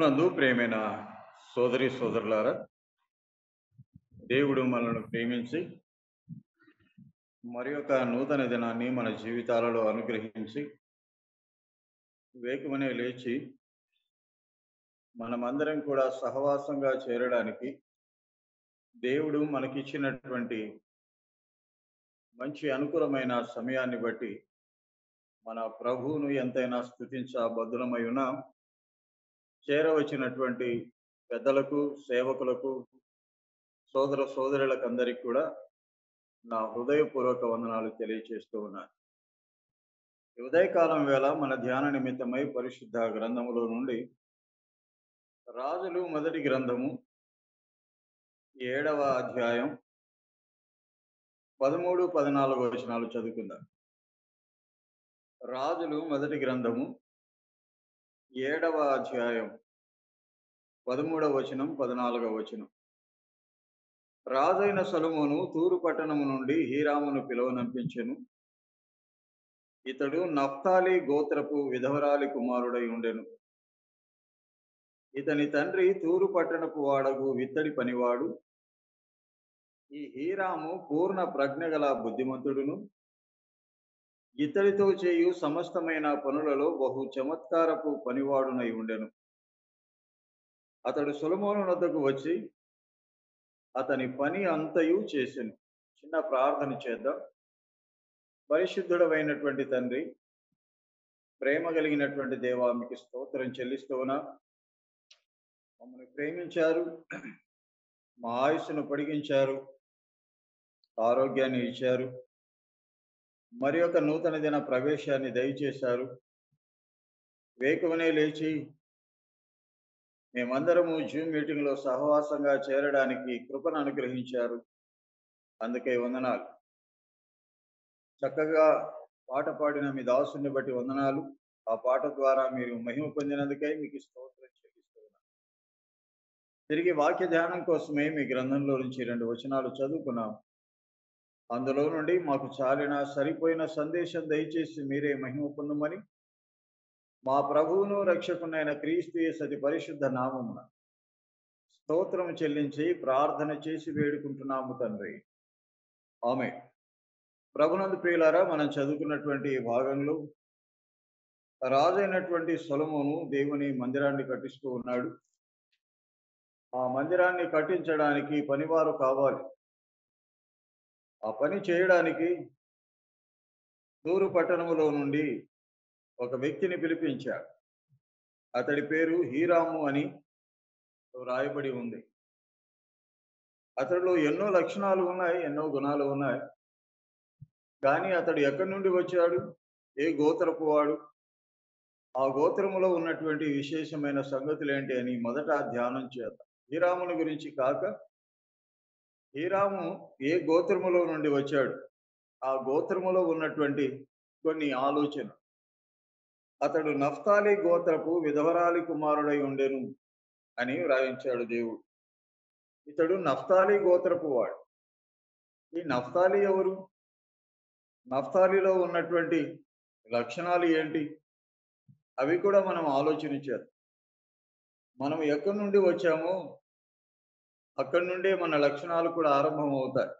ప్రభునందు ప్రేమైన సోదరి సోదరులారా, దేవుడు మనల్ని ప్రేమించి మరి యొక్క నూతన దినాన్ని మన జీవితాలలో అనుగ్రహించి వేకువనే లేచి మనమందరం కూడా సహవాసంగా చేరడానికి దేవుడు మనకిచ్చినటువంటి మంచి అనుకూలమైన సమయాన్ని బట్టి మన ప్రభువును ఎంతైనా స్తుతించ బద్దులమై ఉన్నాం. చేరవచ్చినటువంటి పెద్దలకు, సేవకులకు, సోదర సోదరులకందరికీ కూడా నా హృదయపూర్వక వందనాలు తెలియచేస్తూ ఉన్నాను. ఈ ఉదయకాలం వేళ మన ధ్యాన నిమిత్తమై పరిశుద్ధ గ్రంథములో నుండి రాజులు మొదటి గ్రంథము 7వ అధ్యాయం 13, 14 వచనాలు చదువుకుందాం. రాజులు మొదటి గ్రంథము 7వ అధ్యాయం 13వ వచనం, 14వ వచనం. రాజైన సొలొమోను తూరు పట్టణము నుండి హీరామును పిలువనంపించెను. ఇతడు నఫ్తాలి గోత్రపు విధవరాలి కుమారుడై ఉండెను. ఇతని తండ్రి తూరు పట్టణపు వాడగు విత్తడి పనివాడు. ఈ హీరాము పూర్ణ ప్రజ్ఞగల బుద్ధిమంతుడును, ఇతడితో చేయు సమస్తమైన పనులలో బహు చమత్కారపు పనివాడునై ఉండెను. అతడు సొలొమోను వద్దకు వచ్చి అతని పని అంతయు చేసెను. చిన్న ప్రార్థన చేద్దాం. పరిశుద్ధుడమైనటువంటి తండ్రి, ప్రేమ కలిగినటువంటి దేవా, మీకు స్తోత్రం చెల్లిస్తూ ఉన్నా. మమ్మల్ని ప్రేమించారు, మా ఆయుస్సును పొడిగించారు, ఆరోగ్యాన్ని ఇచ్చారు, మరి ఒక నూతన దిన ప్రవేశాన్ని దయచేశారు. వేకువనే లేచి మేమందరము జూమ్ మీటింగ్లో సహవాసంగా చేరడానికి కృపను అనుగ్రహించారు. అందుకే వందనాలు. చక్కగా పాట పాడిన మీ దాసుని బట్టి వందనాలు. ఆ పాట ద్వారా మీరు మహిమ పొందినందుకై మీకు స్తోత్రం చెల్లిస్తున్నాను. తిరిగి వాక్య ధ్యానం కోసమే మీ గ్రంథంలో నుంచి 2 వచనాలు చదువుకున్నాం. అందులో నుండి మాకు చాలిన సరిపోయిన సందేశం దయచేసి మీరే మహిమ పొందమని మా ప్రభువును రక్షకునైన క్రీస్తు యేసు అతి పరిశుద్ధ నామమున స్తోత్రం చెల్లించి ప్రార్థన చేసి వేడుకుంటున్నాము తండ్రి. ఆమేన్. ప్రభునందు ప్రియులారా, మనం చదువుకున్నటువంటి ఈ భాగంలో రాజైనటువంటి సొలొమోను దేవుని మందిరాన్ని కట్టిస్తూ ఉన్నాడు. ఆ మందిరాన్ని కట్టించడానికి పనివారు కావాలి. ఆ పని చేయడానికి తూరు పట్టణములో నుండి ఒక వ్యక్తిని పిలిపించాడు. అతడి పేరు హీరాము అని వ్రాయబడి ఉంది. అతడిలో ఎన్నో లక్షణాలు ఉన్నాయి, ఎన్నో గుణాలు ఉన్నాయి. కానీ అతడు ఎక్కడి నుండి వచ్చాడు, ఏ గోత్రపు వాడు, ఆ గోత్రములో ఉన్నటువంటి విశేషమైన సంగతులు ఏంటి అని మొదట ధ్యానం చేద్దాం. హీరాముని గురించి కాక, హీరాము ఏ గోత్రములో నుండి వచ్చాడు, ఆ గోత్రములో ఉన్నటువంటి కొన్ని ఆలోచన. అతడు నఫ్తాలి గోత్రపు విధవరాలి కుమారుడై ఉండెను అని వ్రాయించాడు దేవుడు. ఇతడు నఫ్తాలి గోత్రపు వాడు. ఈ నఫ్తాలి ఎవరు? నఫ్తాలిలో ఉన్నటువంటి లక్షణాలు ఏంటి? అవి కూడా మనం ఆలోచించాలి. మనం ఎక్కడి నుండి వచ్చామో అక్కడి నుండే మన లక్షణాలు కూడా ఆరంభం అవుతాయి.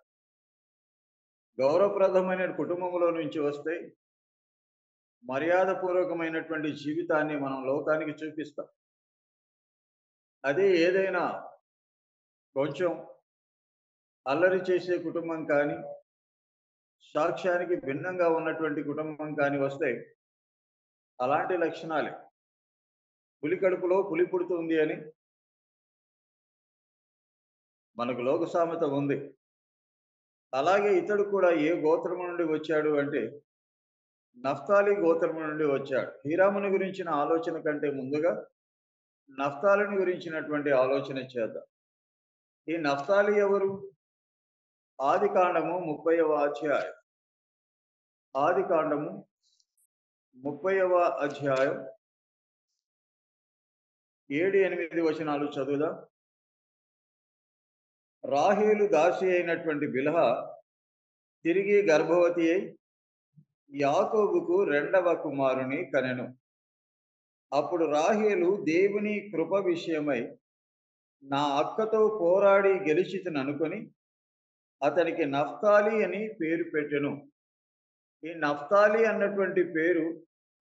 గౌరవప్రదమైన కుటుంబంలో నుంచి వస్తే మర్యాదపూర్వకమైనటువంటి జీవితాన్ని మనం లోకానికి చూపిస్తాం. అదే ఏదైనా కొంచెం అల్లరి చేసే కుటుంబం కానీ, సాక్ష్యానికి భిన్నంగా ఉన్నటువంటి కుటుంబం కానీ వస్తే అలాంటి లక్షణాలే. పులి కడుపులో పులి పుడుతుంది అని మనకు లోక సామెత ఉంది. అలాగే ఇతడు కూడా ఏ గోత్రము నుండి వచ్చాడు అంటే నఫ్తాలి గోత్రము నుండి వచ్చాడు. హీరాముని గురించిన ఆలోచన కంటే ముందుగా నఫ్తాలిని గురించినటువంటి ఆలోచన చేద్దాం. ఈ నఫ్తాలి ఎవరు? ఆదికాండము 30వ అధ్యాయం. ఆదికాండము 30వ అధ్యాయం 7, 8 వచనాలు చదువుదాం. రాహేలు దాసి అయినటువంటి బిల్హ తిరిగి గర్భవతి అయి యాకోబుకు 2వ కుమారుని కనెను. అప్పుడు రాహేలు దేవుని కృప విషయమై నా అక్కతో పోరాడి గెలిచితిననుకొని అతనికి నఫ్తాలి అని పేరు పెట్టెను. ఈ నఫ్తాలి అన్నటువంటి పేరు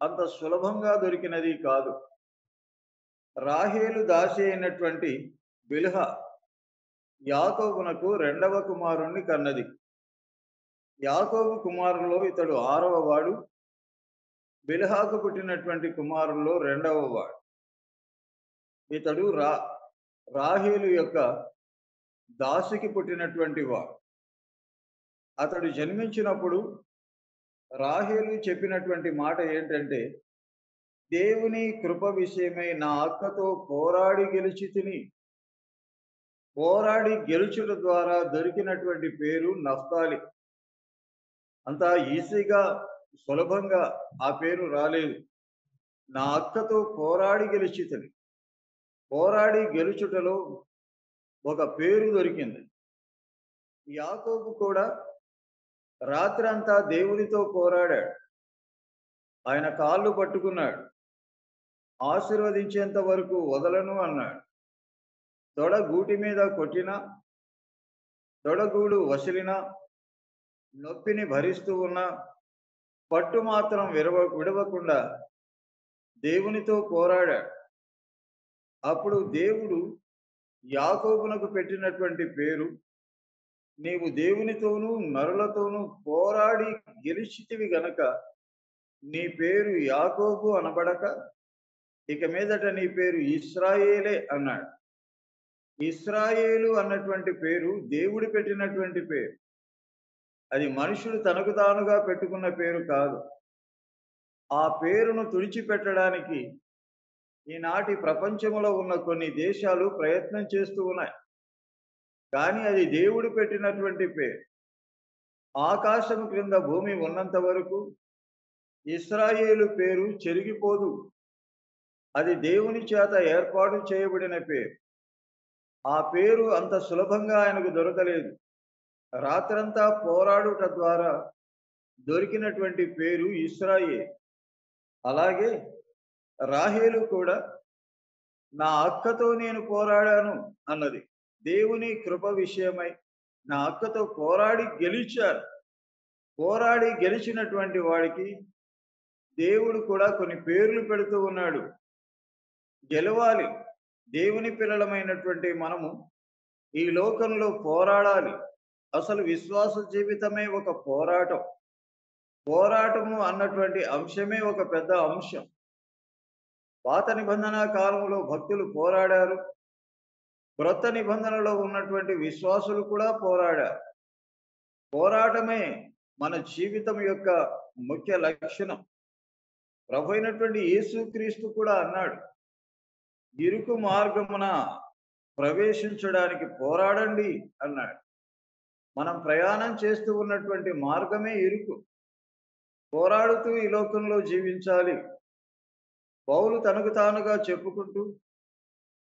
అంత సులభంగా దొరికినది కాదు. రాహేలు దాసి అయినటువంటి బిల్హా యాకోబునకు రెండవ కుమారుణ్ణి కన్నది. యాకోబు కుమారుల్లో ఇతడు ఆరవ వాడు. బిల్హాకు పుట్టినటువంటి కుమారుల్లో రెండవ వాడు. ఇతడు రాహేలు యొక్క దాసికి పుట్టినటువంటి వాడు. అతడు జన్మించినప్పుడు రాహేలు చెప్పినటువంటి మాట ఏంటంటే, దేవుని కృప విషయమై నా అక్కతో పోరాడి గెలిచి తిని, పోరాడి గెలుచుట ద్వారా దొరికినటువంటి పేరు నఫ్తాలి. అంత ఈజీగా సులభంగా ఆ పేరు రాలేదు. నా అక్కతో పోరాడి గెలిచి తిని, పోరాడి గెలుచుటలో ఒక పేరు దొరికింది. యాకోబు కూడా రాత్రంతా దేవునితో పోరాడాడు. ఆయన కాళ్ళు పట్టుకున్నాడు. ఆశీర్వదించేంత వరకు వదలను అన్నాడు. తొడ గూటి మీద కొట్టినా, తొడగూడు వసిలినా, నొప్పిని భరిస్తూ ఉన్నా, పట్టు మాత్రం విడవకుండా దేవునితో పోరాడాడు. అప్పుడు దేవుడు యాకోబునకు పెట్టినటువంటి పేరు, నీవు దేవునితోనూ నరులతోనూ పోరాడి గెలిచితివి గనక నీ పేరు యాకోబు అనబడక ఇక మీదట నీ పేరు ఇశ్రాయేలే అన్నాడు. ఇశ్రాయేలు అన్నటువంటి పేరు దేవుడు పెట్టినటువంటి పేరు. అది మనుషుడు తనకు తానుగా పెట్టుకున్న పేరు కాదు. ఆ పేరును తుడిచిపెట్టడానికి ఈనాటి ప్రపంచంలో ఉన్న కొన్ని దేశాలు ప్రయత్నం చేస్తూ ఉన్నాయి. కానీ అది దేవుడు పెట్టినటువంటి పేరు. ఆకాశం క్రింద భూమి ఉన్నంత వరకు ఇశ్రాయేలు పేరు చెరిగిపోదు. అది దేవుని చేత ఏర్పాటు చేయబడిన పేరు. ఆ పేరు అంత సులభంగా ఆయనకు దొరకలేదు. రాత్రంతా పోరాడుట ద్వారా దొరికినటువంటి పేరు ఇశ్రాయేలు. అలాగే రాహేలు కూడా నా అక్కతో నేను పోరాడాను అన్నది. దేవుని కృప విషయమై నా అక్కతో పోరాడి గెలిచాను. పోరాడి గెలిచినటువంటి వాడికి దేవుడు కూడా కొన్ని పేర్లు పెడుతూ ఉన్నాడు. గెలవాలి. దేవుని పిల్లలమైనటువంటి మనము ఈ లోకంలో పోరాడాలి. అసలు విశ్వాస జీవితమే ఒక పోరాటం. పోరాటము అన్నటువంటి అంశమే ఒక పెద్ద అంశం. పాత నిబంధన కాలంలో భక్తులు పోరాడారు. క్రొత్త నిబంధనలో ఉన్నటువంటి విశ్వాసులు కూడా పోరాడారు. పోరాటమే మన జీవితం యొక్క ముఖ్య లక్షణం. ప్రభు అయినటువంటి యేసుక్రీస్తు కూడా అన్నాడు, ఇరుకు మార్గమున ప్రవేశించడానికి పోరాడండి అన్నాడు. మనం ప్రయాణం చేస్తూ ఉన్నటువంటి మార్గమే ఇరుకు. పోరాడుతూ ఈ లోకంలో జీవించాలి. పౌలు తనకు తానుగా చెప్పుకుంటూ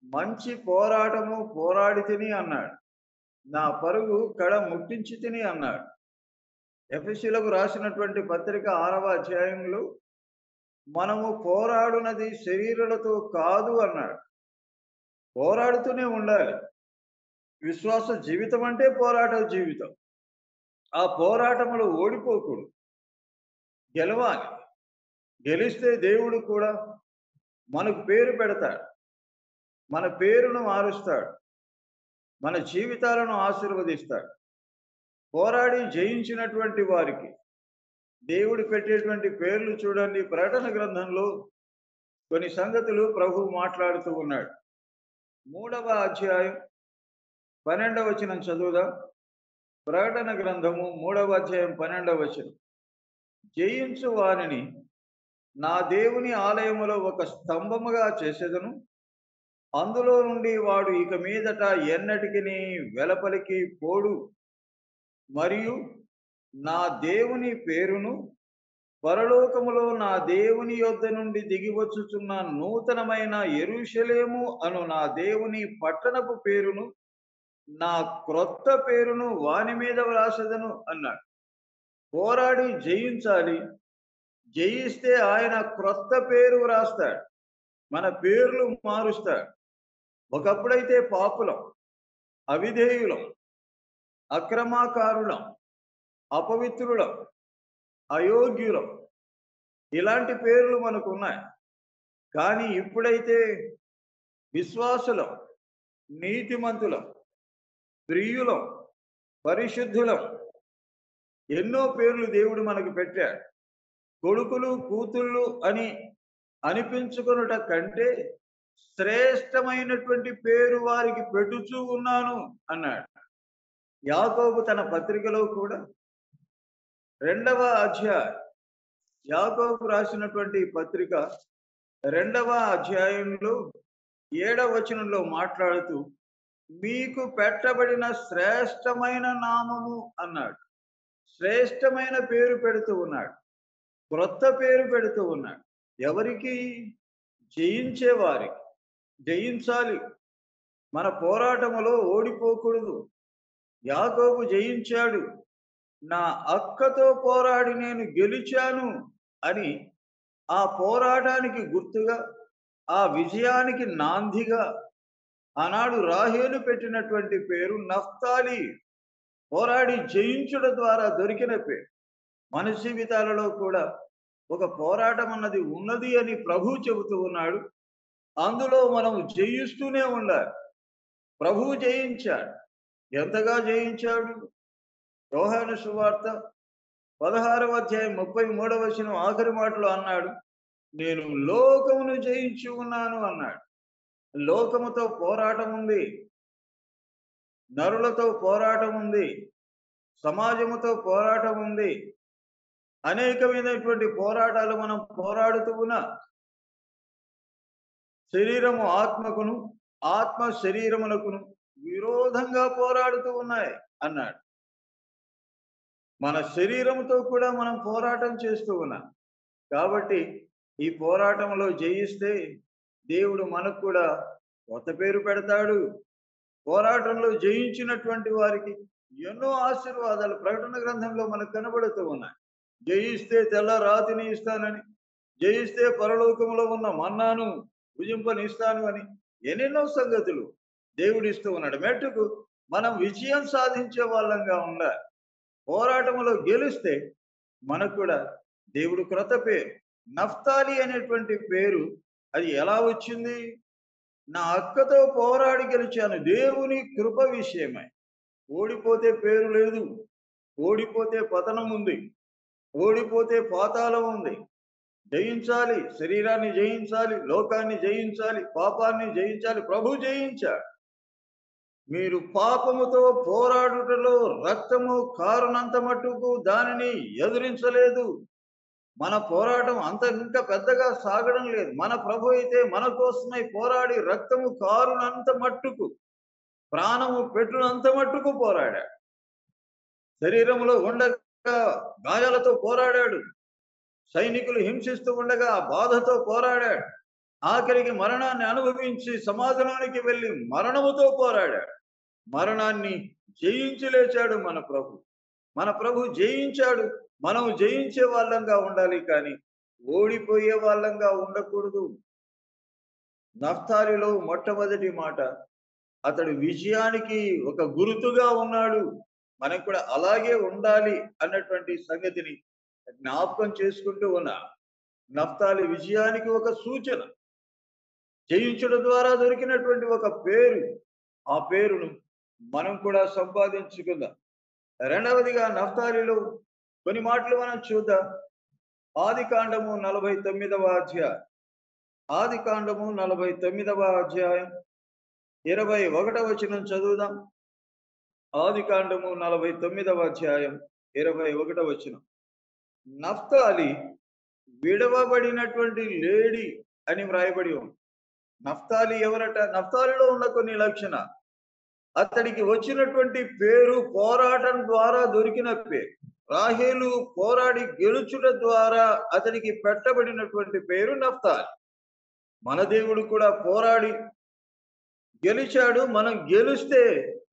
మంచి పోరాటము పోరాడి తిని అన్నాడు. నా పరుగు కడ ముట్టించి తిని అన్నాడు. ఎఫెసీయులకు రాసినటువంటి పత్రిక 6వ అధ్యాయంలో మనము పోరాడునది శరీరులతో కాదు అన్నాడు. పోరాడుతూనే ఉండాలి. విశ్వాస జీవితం అంటే పోరాట జీవితం. ఆ పోరాటంలో ఓడిపోకూడదు. గెలవాలి. గెలిస్తే దేవుడు కూడా మనకు పేరు పెడతాడు. మన పేరును మారుస్తాడు. మన జీవితాలను ఆశీర్వదిస్తాడు. పోరాడి జయించినటువంటి వారికి దేవుడు పెట్టేటువంటి పేర్లు చూడండి. ప్రకటన గ్రంథంలో కొన్ని సంగతులు ప్రభువు మాట్లాడుతూ ఉన్నాడు. 3వ అధ్యాయం 12వ వచనం చదువుదాం. ప్రకటన గ్రంథము 3వ అధ్యాయం 12వ వచనం. జయించు వానిని నా దేవుని ఆలయములో ఒక స్తంభముగా చేసేదను. అందులో నుండి వాడు ఇక మీదట ఎన్నటికిని వెలపలికి పోడు. మరియు నా దేవుని పేరును పరలోకములో నా దేవుని యొద్ద నుండి దిగివచ్చుచున్న నూతనమైన యెరూషలేము అను నా దేవుని పట్టణపు పేరును, నా క్రొత్త పేరును వాని మీద వ్రాసెదను అన్నాడు. పోరాడి జయించాలి. జయిస్తే ఆయన క్రొత్త పేరు వ్రాస్తాడు. మన పేర్లు మారుస్తాడు. ఒకప్పుడైతే పాపులం, అవిధేయులం, అక్రమాకారులం, అపవిత్రులం, అయోగ్యులం, ఇలాంటి పేర్లు మనకున్నాయి. కానీ ఇప్పుడైతే విశ్వాసులం, నీతిమంతులం, ప్రియులం, పరిశుద్ధులం, ఎన్నో పేర్లు దేవుడు మనకు పెట్టాడు. కొడుకులు, కూతుళ్ళు అని అనిపించుకొనుట కంటే శ్రేష్టమైనటువంటి పేరు వారికి పెట్టుచూ ఉన్నాను అన్నాడు. యాకోబు తన పత్రికలో కూడా 2వ అధ్యాయం, యాకోబు రాసినటువంటి పత్రిక 2వ అధ్యాయంలో 7వ వచనంలో మాట్లాడుతూ మీకు పెట్టబడిన శ్రేష్టమైన నామము అన్నాడు. శ్రేష్టమైన పేరు పెడుతూ ఉన్నాడు. క్రొత్త పేరు పెడుతూ ఉన్నాడు. ఎవరికి? జయించేవారికి. జయించాలి. మన పోరాటములో ఓడిపోకూడదు. యాకోబు జయించాడు. నా అక్కతో పోరాడి నేను గెలిచాను అని ఆ పోరాటానికి గుర్తుగా, ఆ విజయానికి నాందిగా ఆనాడు రాహేలు పెట్టినటువంటి పేరు నఫ్తాలి. పోరాడి జయించుట ద్వారా దొరికిన పేరు. మన జీవితాలలో కూడా ఒక పోరాటం అన్నది ఉన్నది అని ప్రభువు చెబుతూ ఉన్నాడు. అందులో మనం జయిస్తూనే ఉండాలి. ప్రభువు జయించాడు. ఎంతగా జయించాడు? యోహాను సువార్త 16వ అధ్యాయం 33వ వచనం ఆఖరి మాటలో అన్నాడు, నేను లోకమును జయించి ఉన్నాను అన్నాడు. లోకముతో పోరాటం ఉంది, నరులతో పోరాటం ఉంది, సమాజముతో పోరాటం ఉంది, అనేకమైనటువంటి పోరాటాలు మనం పోరాడుతూ ఉన్నా. శరీరము ఆత్మకును, ఆత్మ శరీరమునకును విరోధంగా పోరాడుతూ ఉన్నాయి అన్నాడు. మన శరీరంతో కూడా మనం పోరాటం చేస్తూ ఉన్నాం. కాబట్టి ఈ పోరాటంలో జయిస్తే దేవుడు మనకు కూడా కొత్త పేరు పెడతాడు. పోరాటంలో జయించినటువంటి వారికి ఎన్నో ఆశీర్వాదాలు ప్రకటన గ్రంథంలో మనకు కనబడుతూ ఉన్నాయి. జయిస్తే తెల్ల రాతిని ఇస్తానని, జయిస్తే పరలోకములో ఉన్న మన్నాను భుజింపనిస్తాను అని ఎన్నెన్నో సంగతులు దేవుడిస్తూ ఉన్నాడు. మెట్టుకు మనం విజయం సాధించే వాళ్ళంగా ఉండాలి. పోరాటంలో గెలిస్తే మనకు కూడా దేవుడు క్రొత్త పేరు నఫ్తాలి అనేటువంటి పేరు అది ఎలా వచ్చింది? నా అక్కతో పోరాడి గెలిచాను దేవుని కృప విషయమై. ఓడిపోతే పేరు లేదు, ఓడిపోతే పతనం ఉంది, ఓడిపోతే పాతాళం ఉంది. జయించాలి, శరీరాన్ని జయించాలి, లోకాన్ని జయించాలి, పాపాన్ని జయించాలి. ప్రభు జయించాడు. మీరు పాపముతో పోరాడుటలో రక్తము కారునంత మట్టుకు దానిని ఎదురించలేదు. మన పోరాటం అంత ఇంకా పెద్దగా సాగడం లేదు. మన ప్రభు అయితే మన కోసమై పోరాడి రక్తము కారునంత మట్టుకు, ప్రాణము పెట్టునంత మట్టుకు పోరాడాడు. శరీరంలో ఉండగా గాయాలతో పోరాడాడు. సైనికులు హింసిస్తూ ఉండగా ఆ బాధతో పోరాడాడు. ఆఖరికి మరణాన్ని అనుభవించి సమాధిలోనికి వెళ్ళి మరణముతో పోరాడాడు. మరణాన్ని జయించి లేచాడు మన ప్రభు. మన ప్రభు జయించాడు. మనం జయించే వాళ్ళంగా ఉండాలి, కానీ ఓడిపోయే వాళ్ళంగా ఉండకూడదు. నఫ్తాలిలో మొట్టమొదటి మాట, అతడు విజయానికి ఒక గుర్తుగా ఉన్నాడు. మనం కూడా అలాగే ఉండాలి అన్నటువంటి సంగతిని జ్ఞాపకం చేసుకుంటూ ఉన్నా. నఫ్తాలి విజయానికి ఒక సూచన, జయించడం ద్వారా దొరికినటువంటి ఒక పేరు. ఆ పేరును మనం కూడా సంపాదించుకుందాం. రెండవదిగా నఫ్తాలిలో కొన్ని మాటలు మనం చూద్దాం. ఆదికాండము 49వ అధ్యాయం, ఆదికాండము 49వ అధ్యాయం 21వ వచనం చదువుదాం. ఆదికాండము 49వ అధ్యాయం 21వ వచనం. నఫ్తాలి విడవబడినటువంటి లేడి అని వ్రాయబడి ఉంది. నఫ్తాలి ఎవరట? నఫ్తాలిలో ఉన్న కొన్ని లక్షణాలు. అతడికి వచ్చినటువంటి పేరు పోరాటం ద్వారా దొరికిన పేరు. రాహేలు పోరాడి గెలుచుట ద్వారా అతనికి పెట్టబడినటువంటి పేరు నఫ్తాలి. మన దేవుడు కూడా పోరాడి గెలిచాడు. మనం గెలిస్తే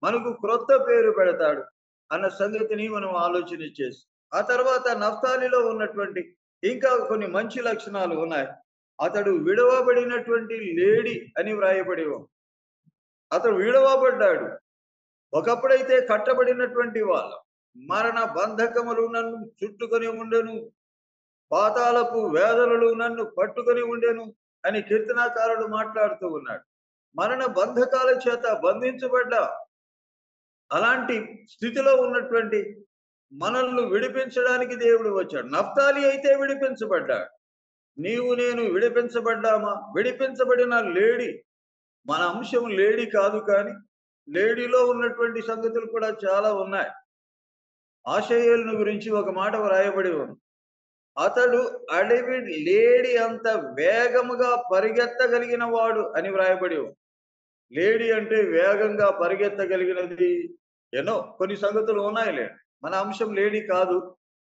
మనకు క్రొత్త పేరు పెడతాడు అన్న సంగతిని మనం ఆలోచన చేసి, ఆ తర్వాత నఫ్తాలిలో ఉన్నటువంటి ఇంకా కొన్ని మంచి లక్షణాలు ఉన్నాయి. అతడు విడవబడినటువంటి లేడి అని వ్రాయబడి ఉంది. అతడు విడవబడ్డాడు. ఒకప్పుడైతే కట్టబడినటువంటి వాళ్ళం. మరణ బంధకములు నన్ను చుట్టుకొని ఉండెను, పాతాళపు వేదనలు నన్ను పట్టుకొని ఉండెను అని కీర్తనాకారుడు మాట్లాడుతూ ఉన్నాడు. మరణ బంధకాల చేత బంధించబడ్డా. అలాంటి స్థితిలో ఉన్నటువంటి మనల్ని విడిపించడానికి దేవుడు వచ్చాడు. నఫ్తాలి అయితే విడిపించబడ్డాడు. నీవు నేను విడిపించబడ్డామా? విడిపించబడిన లేడి. మన అంశం లేడి కాదు, కానీ లేడీలో ఉన్నటువంటి సంగతులు కూడా చాలా ఉన్నాయి. ఆషేయేలును గురించి ఒక మాట వ్రాయబడి ఉంది. అతడు అడవి లేడి అంత వేగముగా పరిగెత్తగలిగిన వాడు అని వ్రాయబడి ఉంది. లేడి అంటే వేగంగా పరిగెత్తగలిగినది ఎన్నో కొన్ని సంగతులు ఉన్నాయిలే. మన అంశం లేడి కాదు,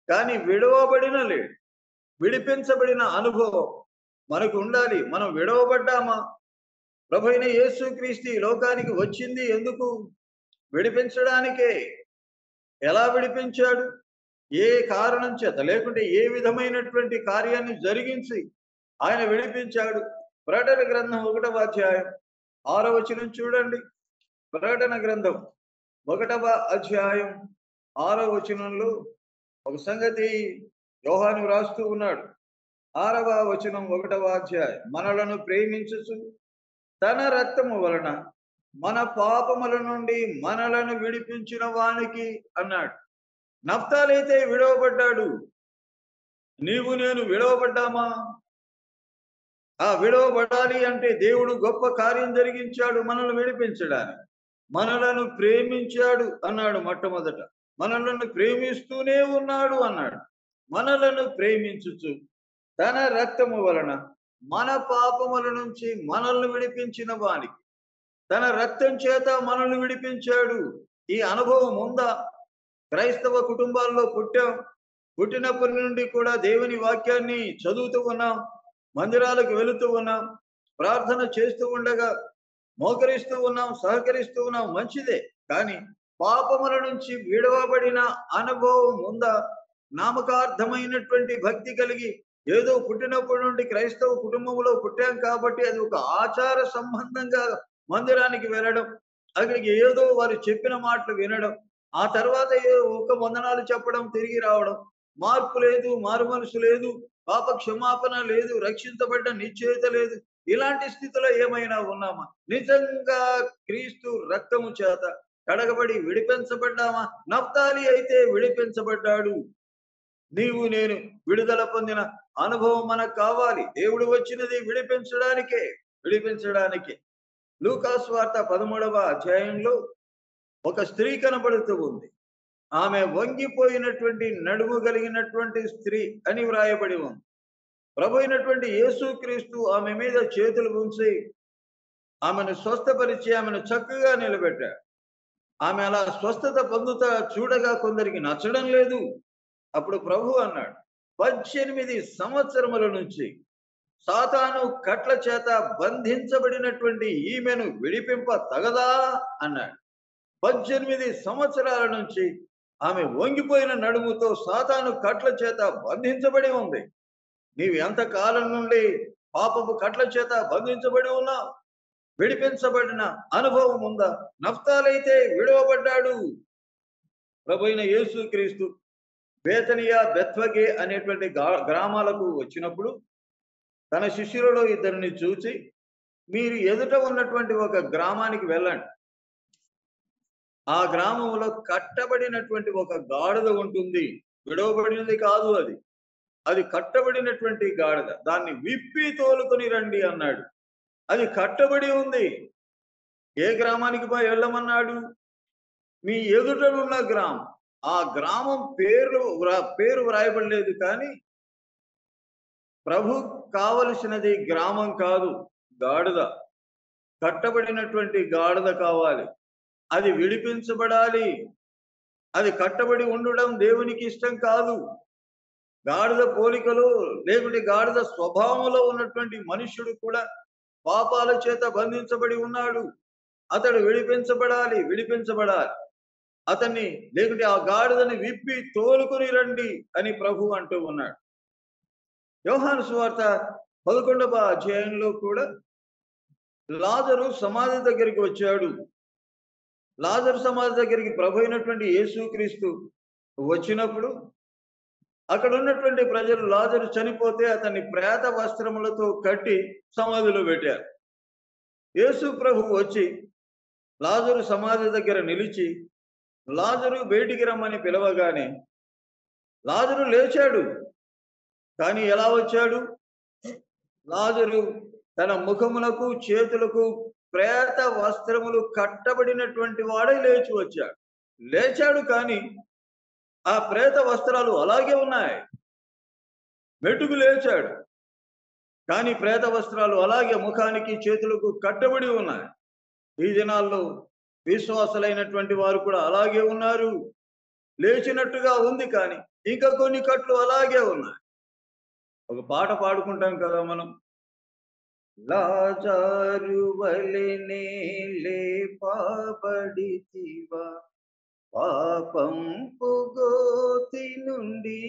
కానీ విడవబడిన లేడి, విడిపించబడిన అనుభవం మనకు ఉండాలి. మనం విడవబడ్డామా? ప్రభువైన యేసుక్రీస్తు ఈ లోకానికి వచ్చింది ఎందుకు? విడిపించడానికే. ఎలా విడిపించాడు? ఏ కారణం చేత, లేకుంటే ఏ విధమైనటువంటి కార్యాన్ని జరిగించి ఆయన విడిపించాడు? ప్రకటన గ్రంథం 1వ అధ్యాయం 6వ వచనం చూడండి. ప్రకటన గ్రంథం 1వ అధ్యాయం 6వ వచనంలో ఒక సంగతి యోహాను వ్రాస్తూ ఉన్నాడు. 6వ వచనం 1వ అధ్యాయం. మనలను ప్రేమించుచు తన రక్తము వలన మన పాపముల నుండి మనలను విడిపించిన వానికి అన్నాడు. నఫ్తాలైతే విడవబడ్డాడు. నీవు నేను విడవబడ్డామా? ఆ విడవబడాలి అంటే దేవుడు గొప్ప కార్యం జరిగించాడు మనల్ని విడిపించడానికి. మనలను ప్రేమించాడు అన్నాడు మొట్టమొదట. మనలను ప్రేమిస్తూనే ఉన్నాడు అన్నాడు. మనలను ప్రేమించుచు తన రక్తము వలన మన పాపముల నుంచి మనల్ని విడిపించిన వానికి. తన రక్తం చేత మనల్ని విడిపించాడు. ఈ అనుభవం ఉందా? క్రైస్తవ కుటుంబాల్లో పుట్టాం. పుట్టినప్పటి నుండి కూడా దేవుని వాక్యాన్ని చదువుతూ ఉన్నాం, మందిరాలకు వెళుతూ ఉన్నాం, ప్రార్థన చేస్తూ ఉండగా మోకరిస్తూ ఉన్నాం, సహకరిస్తూ ఉన్నాం, మంచిదే. కానీ పాపముల నుంచి విడవబడిన అనుభవం ఉందా? నామకార్థమైనటువంటి భక్తి కలిగి ఏదో పుట్టినప్పటి నుండి క్రైస్తవ కుటుంబంలో పుట్టాం కాబట్టి అది ఒక ఆచార సంబంధంగా మందిరానికి వెళ్ళడం, అక్కడికి ఏదో వారు చెప్పిన మాటలు వినడం, ఆ తర్వాత ఒక వందనాలు చెప్పడం, తిరిగి రావడం. మార్పు లేదు, మారు మనసు లేదు, పాప క్షమాపణ లేదు, రక్షించబడ్డ నిశ్చయిత లేదు. ఇలాంటి స్థితిలో ఏమైనా ఉన్నామా? నిజంగా క్రీస్తు రక్తము చేత కడగబడి విడిపించబడ్డామా? నఫ్తాలి అయితే విడిపించబడ్డాడు. నీవు నేను విడుదల పొందిన అనుభవం మనకు కావాలి. దేవుడు వచ్చినది విడిపించడానికే. లూకా సువార్త 13వ అధ్యాయంలో ఒక స్త్రీ కనబడుతూ ఉంది. ఆమె వంగిపోయినటువంటి నడుము కలిగినటువంటి స్త్రీ అని వ్రాయబడి ఉంది. ప్రభు అయినటువంటి యేసుక్రీస్తు ఆమె మీద చేతులు ఉంచి ఆమెను స్వస్థపరిచి ఆమెను చక్కగా నిలబెట్టాడు. ఆమె అలా స్వస్థత పొందుతా చూడగా కొందరికి నచ్చడం లేదు. అప్పుడు ప్రభు అన్నాడు, 18 సంవత్సరముల నుంచి సాతాను కట్ల చేత బంధించబడినటువంటి ఈమెను విడిపింప తగదా అన్నాడు. 18 సంవత్సరాల నుంచి ఆమె వంగిపోయిన నడుముతో సాతాను కట్ల చేత బంధించబడి ఉంది. నీవు ఎంతకాలం నుండి పాపపు కట్ల చేత బంధించబడి ఉన్నావు? విడిపించబడిన అనుభవం ఉందా? నఫ్తాలైతే విడవబడ్డాడు. ప్రభువైన యేసుక్రీస్తు బేతనియా, బెత్వగే అనేటువంటి గ్రామాలకు వచ్చినప్పుడు తన శిష్యులలో ఇద్దరిని చూచి, మీరు ఎదుట ఉన్నటువంటి ఒక గ్రామానికి వెళ్ళండి. ఆ గ్రామంలో కట్టబడినటువంటి ఒక గాడిద ఉంటుంది. విడవబడినది కాదు అది. అది కట్టబడినటువంటి గాడిద. దాన్ని విప్పి తోలుకొని రండి అన్నాడు. అది కట్టబడి ఉంది. ఏ గ్రామానికి వెళ్ళమన్నాడు? మీ ఎదుటనున్న గ్రామం. ఆ గ్రామం పేరు వ్రాయబడలేదు, కానీ ప్రభు కావలసినది గ్రామం కాదు, గాడిద. కట్టబడినటువంటి గాడిద కావాలి. అది విడిపించబడాలి. అది కట్టబడి ఉండడం దేవునికి ఇష్టం కాదు. గాడిద పోలికలు లేకుంటే గాడిద స్వభావంలో ఉన్నటువంటి మనుష్యుడు కూడా పాపాల చేత బంధించబడి ఉన్నాడు. అతడు విడిపించబడాలి. అతన్ని లేకుంటే ఆ గాడిదని విప్పి తోలుకొని రండి అని ప్రభు అంటూ ఉన్నాడు. యోహాను సువార్త 11వ అధ్యాయంలో కూడా లాజరు సమాధి దగ్గరికి వచ్చాడు. లాజరు సమాధి దగ్గరికి ప్రభు అయినటువంటి యేసుక్రీస్తు వచ్చినప్పుడు అక్కడ ఉన్నటువంటి ప్రజలు లాజరు చనిపోతే అతన్ని ప్రేత వస్త్రములతో కట్టి సమాధిలో పెట్టారు. యేసు ప్రభు వచ్చి లాజరు సమాధి దగ్గర నిలిచి లాజరు బయటికి రమ్మని పిలవగానే లాజరు లేచాడు. కానీ ఎలా వచ్చాడు? లాజరు తన ముఖమునకు చేతులకు ప్రేత వస్త్రములు కట్టబడినటువంటి వాడై లేచి వచ్చాడు. లేచాడు కానీ ఆ ప్రేత వస్త్రాలు అలాగే ఉన్నాయి. మెట్టుకు లేచాడు కానీ ప్రేత వస్త్రాలు అలాగే ముఖానికి చేతులకు కట్టబడి ఉన్నాయి. ఈ దినాల్లో విశ్వాసులైనటువంటి వారు కూడా అలాగే ఉన్నారు. లేచినట్టుగా ఉంది కానీ ఇంకా కొన్ని కట్లు అలాగే ఉన్నాయి. ఒక పాట పాడుకుంటాం కదా మనం. లాజరు వలెనే లేపబడితివా పాపంపు గోతి నుండి,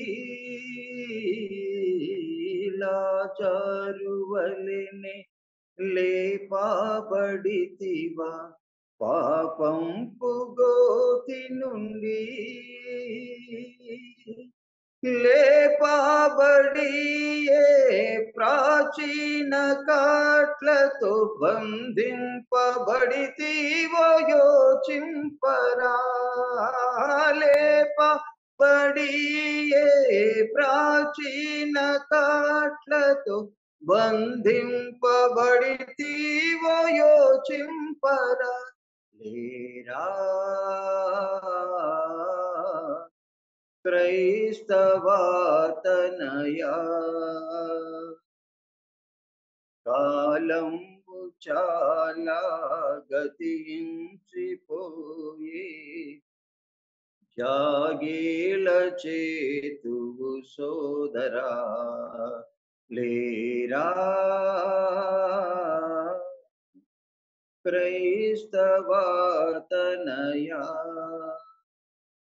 లాజరు వలెనే లేపబడితివా పాపంపు గోతి నుండి, లేపబడి ప్రాచీన కాట్లతో బంధింపబడితివో యోచింపరా, లేపబడి ప్రాచీన కాట్లతో బంధింపబడితివో యోచింపరా, లేరా క్రైస్తవాతనయా, కాలంబు చాలా గతించిపోయి జాగీల చేతువు సోదరా, లేరా క్రైస్తవాతనయా,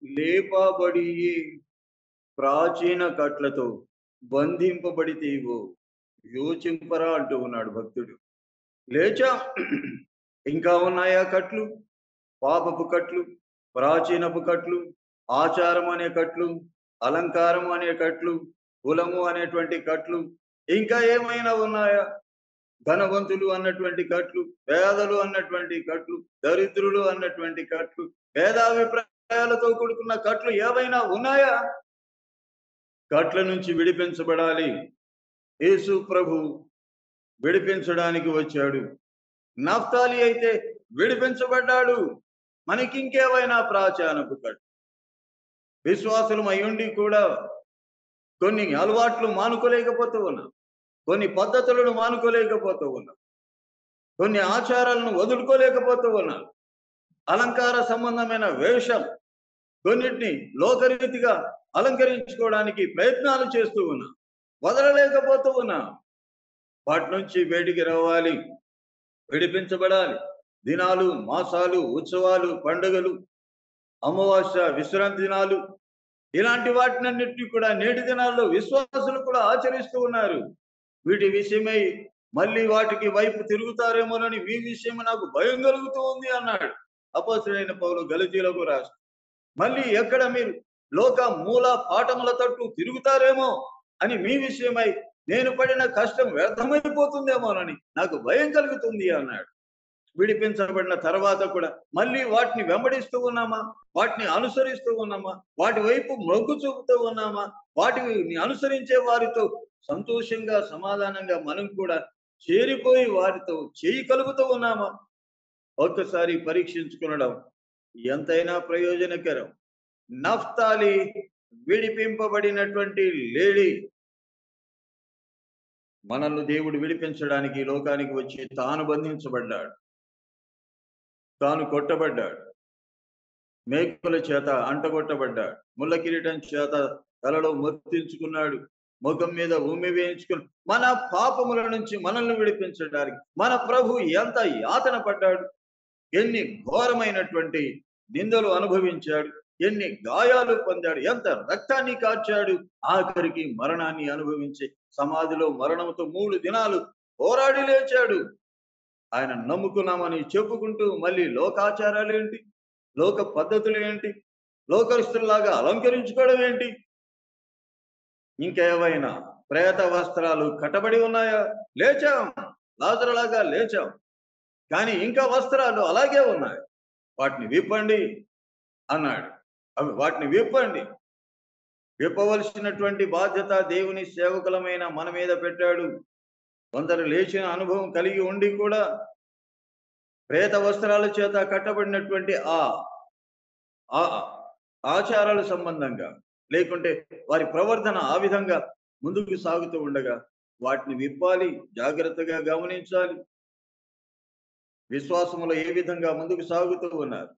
లేపబడి ప్రాచీన కట్లతో బంధింపబడితేవో యోచింపరా అంటూ ఉన్నాడు భక్తుడు. లేచా, ఇంకా ఉన్నాయా కట్లు? పాపపు కట్లు, ప్రాచీనపు కట్లు, ఆచారం అనే కట్లు, అలంకారం అనే కట్లు, కులము అనేటువంటి కట్లు, ఇంకా ఏమైనా ఉన్నాయా? ధనవంతులు అన్నటువంటి కట్లు, పేదలు అన్నటువంటి కట్లు, దరిద్రులు అన్నటువంటి కట్లు, భేదాభిప్రాయాలతో కూడుకున్న కట్లు ఏవైనా ఉన్నాయా? కట్ల నుంచి విడిపించబడాలి. యేసు ప్రభు విడిపించడానికి వచ్చాడు. నఫ్తాలి అయితే విడిపించబడ్డాడు. మనకింకేవైనా ప్రాచీనపు కట్లు? విశ్వాసులం అయ్యుండి కూడా కొన్ని అలవాట్లు మానుకోలేకపోతూ ఉన్నాం, కొన్ని పద్ధతులను మానుకోలేకపోతూ ఉన్నాం, కొన్ని ఆచారాలను వదులుకోలేకపోతూ ఉన్నాం. అలంకార సంబంధమైన వేషం కొన్నిటిని లోకరీతిగా అలంకరించుకోవడానికి ప్రయత్నాలు చేస్తూ ఉన్నాం, వదలలేకపోతూ ఉన్నాం. వాటి నుంచి బయటికి రావాలి, విడిపించబడాలి. దినాలు, మాసాలు, ఉత్సవాలు, పండుగలు, అమావాస్య, విశ్రాంతి దినాలు, ఇలాంటి వాటినన్నిటినీ కూడా నేటి దినాల్లో విశ్వాసులు కూడా ఆచరిస్తూ ఉన్నారు. వీటి విషయమై మళ్ళీ వాటికి వైపు తిరుగుతారేమోనని మీ విషయం నాకు భయం కలుగుతూ ఉంది అన్నాడు అపోస్తలుడైన పౌలు గలతీయులకు రాస్తూ. మళ్ళీ ఎక్కడ మీరు లోక మూల పాఠముల తట్టు తిరుగుతారేమో అని మీ విషయమై నేను పడిన కష్టం వ్యర్థమైపోతుందేమోనని నాకు భయం కలుగుతుంది అన్నాడు. విడిపించబడిన తర్వాత కూడా మళ్ళీ వాటిని వెంబడిస్తూ ఉన్నామా? వాటిని అనుసరిస్తూ ఉన్నామా? వాటి వైపు మొగ్గు చూపుతూ ఉన్నామా? వాటిని అనుసరించే వారితో సంతోషంగా, సమాధానంగా మనం కూడా చేరిపోయి వారితో చేయి కలుగుతూ ఉన్నామా? ఒక్కసారి పరీక్షించుకునడం ఎంతైనా ప్రయోజనకరం. Naphtali విడిపింపబడినటువంటి lady. మనల్ని దేవుడు విడిపించడానికి లోకానికి వచ్చి తాను బంధించబడ్డాడు, తాను కొట్టబడ్డాడు, మేకుల చేత అంటగొట్టబడ్డాడు, ముళ్ళ కిరీటం చేత తలలో మొత్తించుకున్నాడు, ముఖం మీద ఉమ్మి వేయించుకుని మన పాపముల నుంచి మనల్ని విడిపించడానికి మన ప్రభు ఎంత యాతన పడ్డాడు, ఎన్ని ఘోరమైనటువంటి నిందలు అనుభవించాడు, ఎన్ని గాయాలు పొందాడు, ఎంత రక్తాన్ని కార్చాడు, ఆఖరికి మరణాన్ని అనుభవించి సమాధిలో మరణంతో 3 దినాలు పోరాడి లేచాడు. ఆయన నమ్ముకున్నామని చెప్పుకుంటూ మళ్ళీ లోకాచారాలేంటి? లోక పద్ధతులు ఏంటి? లోకస్తుల్లాగా అలంకరించుకోవడం ఏంటి? ఇంకేమైనా ప్రేత వస్త్రాలు కట్టబడి ఉన్నాయా? లేచాం. లాజరులాగా లేచాం. కానీ ఇంకా వస్త్రాలు అలాగే ఉన్నాయి. వాటిని విప్పండి అన్నాడు. వాటిని విప్పండి. విప్పవలసినటువంటి బాధ్యత దేవుని సేవకులమైన మన మీద పెట్టాడు. కొందరు లేచిన అనుభవం కలిగి ఉండి కూడా ప్రేత వస్త్రాల చేత కట్టబడినటువంటి ఆ ఆ ఆచారాల సంబంధంగా లేకుంటే వారి ప్రవర్తన ఆ విధంగా ముందుకు సాగుతూ ఉండగా వాటిని విప్పాలి, జాగ్రత్తగా గమనించాలి. విశ్వాసములో ఏ విధంగా ముందుకు సాగుతూ ఉన్నారు?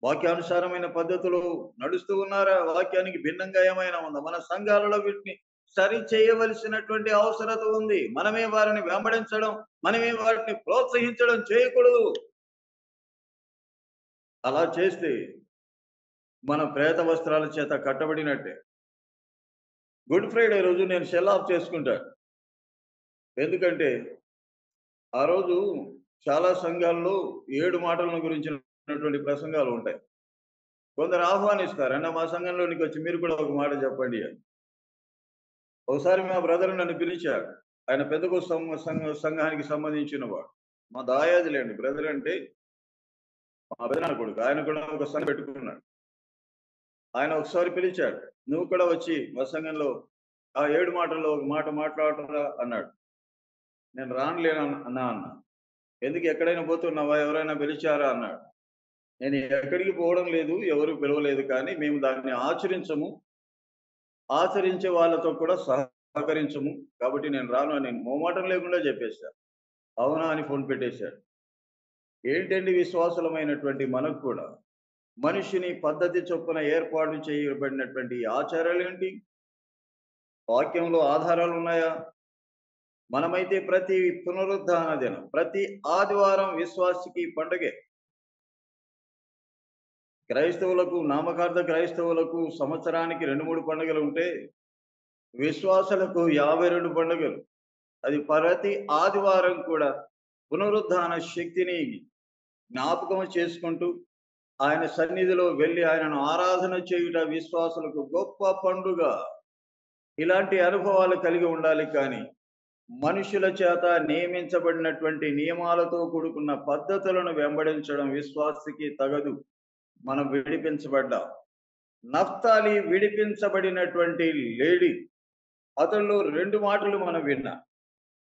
వాక్యానుసారమైన పద్ధతిలో నడుస్తూ ఉన్నారా? వాక్యానికి భిన్నంగా ఏమైనా ఉందా? మన సంఘాలలో వీటిని సరి చేయవలసినటువంటి అవసరత ఉంది. మనమే వారిని వెంబడించడం, మనమే వాటిని ప్రోత్సహించడం చేయకూడదు. అలా చేస్తే మనం ప్రేత వస్త్రాల చేత కట్టబడినట్టే. గుడ్ ఫ్రైడే రోజు నేను సెల్ ఆఫ్ చేసుకుంటాను. ఎందుకంటే ఆ రోజు చాలా సంఘాల్లో 7 మాటలను గురించినటువంటి ప్రసంగాలు ఉంటాయి. కొందరు ఆహ్వానిస్తారు. అన్న మా సంఘంలోనికి వచ్చి మీరు కూడా ఒక మాట చెప్పండి అని. ఒకసారి మా బ్రదర్ నన్ను పిలిచాడు. ఆయన పెద్దకోస్తు సంఘానికి సంబంధించిన వాడు. మా దాయాదిలేండి. బ్రదర్ అంటే మా పెదనాన్న కొడుకు. ఆయన కూడా ఒక సంఘం పెట్టుకున్నాడు. ఆయన ఒకసారి పిలిచాడు. నువ్వు కూడా వచ్చి మా సంఘంలో ఆ 7 మాటల్లో ఒక మాట మాట్లాడరా అన్నాడు. నేను రానులేను అన్నా. ఎందుకు ఎక్కడైనా పోతున్నావా? ఎవరైనా పిలిచారా అన్నాడు. నేను ఎక్కడికి పోవడం లేదు. ఎవరు పిలవలేదు కానీ మేము దాన్ని ఆచరించము. ఆచరించే వాళ్ళతో కూడా సహకరించము. కాబట్టి నేను రాను అని మొహమాటం లేకుండా చెప్పేశా. అవునా అని ఫోన్ పెట్టేశాడు. ఏంటండి విశ్వాసులమైనటువంటి మనకు కూడా మనిషిని పద్ధతి చొప్పున ఏర్పాటు చేయబడినటువంటి ఆచారాలేంటి? వాక్యంలో ఆధారాలు ఉన్నాయా? మనమైతే ప్రతి పునరుద్ధాన దినం, ప్రతి ఆదివారం విశ్వాసికి పండగే. క్రైస్తవులకు, నామకార్థ క్రైస్తవులకు సంవత్సరానికి 2, 3 పండుగలు ఉంటే, విశ్వాసులకు 52 పండుగలు. అది ప్రతి ఆదివారం కూడా పునరుద్ధాన శక్తిని జ్ఞాపకం చేసుకుంటూ, ఆయన సన్నిధిలో వెళ్లి ఆయనను ఆరాధన చేయుట విశ్వాసులకు గొప్ప పండుగ. ఇలాంటి అనుభవాలు కలిగి ఉండాలి కానీ, మనుషుల చేత నియమించబడినటువంటి నియమాలతో కూడుకున్న పద్ధతులను వెంబడించడం విశ్వాసికి తగదు. మనం విడిపించబడ్డాం. Naphtali విడిపించబడినటువంటి lady. అతనిలో 2 మాటలు మనం విన్నాం.